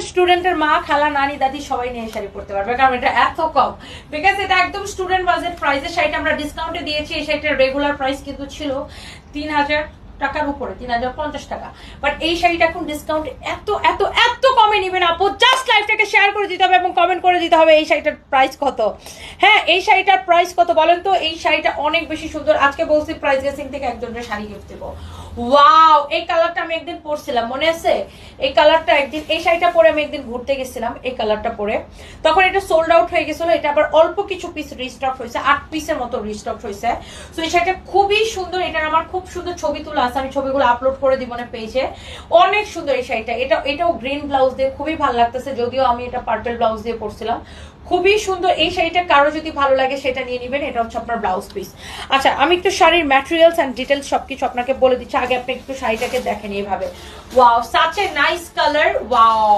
স্টুডেন্টের মা খালা নানি দাদি সবাই নিয়ে শাড়ি পরতে পারবে, কারণ এটা এত কম। বিকজ এটা একদম স্টুডেন্ট বাজেট প্রাইসে শাড়িটা আমরা ডিসকাউন্টে দিয়েছি। এই শাড়িটার রেগুলার প্রাইস কিন্তু ছিল 3000 টাকার উপরে, 3050 টাকা। বাট এই শাড়িটা এখন ডিসকাউন্ট এত এত এত কমে নিবেন আপু, জাস্ট লাইভটাকে শেয়ার করে দিতে হবে এবং কমেন্ট করে দিতে হবে এই শাড়িটার প্রাইস কত। হ্যাঁ, এই শাড়িটার প্রাইস কত বলেন তো? এই শাড়িটা অনেক বেশি সুন্দর। আজকে বলছি প্রাইস গেসিং থেকে একজনের শাড়ি গিফট দেবো। ওয়াও, এই কালারটা আমি একদিন পরছিলাম, মনে আছে? এই কালারটা একদিন, এই শাড়িটা পরে আমি একদিন ঘুরতে গেছিলাম এই কালারটা পরে, তখন এটা সোল্ড আউট হয়ে গেছিল। এটা আবার অল্প কিছু পিস রিস্টক হয়েছে, 8 পিসের মতো রিস্টক হয়েছে। তো এই শাড়িটা খুবই সুন্দর। এটার আমার খুব সুন্দর ছবি তোলা আছে, আমি ছবিগুলো আপলোড করে দিব না পেজে। অনেক সুন্দর এই শাড়িটা। এটাও গ্রিন ব্লাউজ দিয়ে খুবই ভালো লাগতেছে, যদিও আমি এটা পার্পল ব্লাউজ দিয়ে পরছিলাম। খুবই সুন্দর এই শাড়িটা, কারো যদি ভালো লাগে সেটা নিয়ে নেবেন। এটা হচ্ছে আপনার ব্লাউজ পিস। আচ্ছা, আমি একটু শাড়ির ম্যাটেরিয়ালস এন্ড ডিটেলস সবকিছু আপনাকে বলে দিচ্ছি। আগে আপনি একটু শাড়িটাকে দেখেন এইভাবে। Wow, such a nice colour. Wow.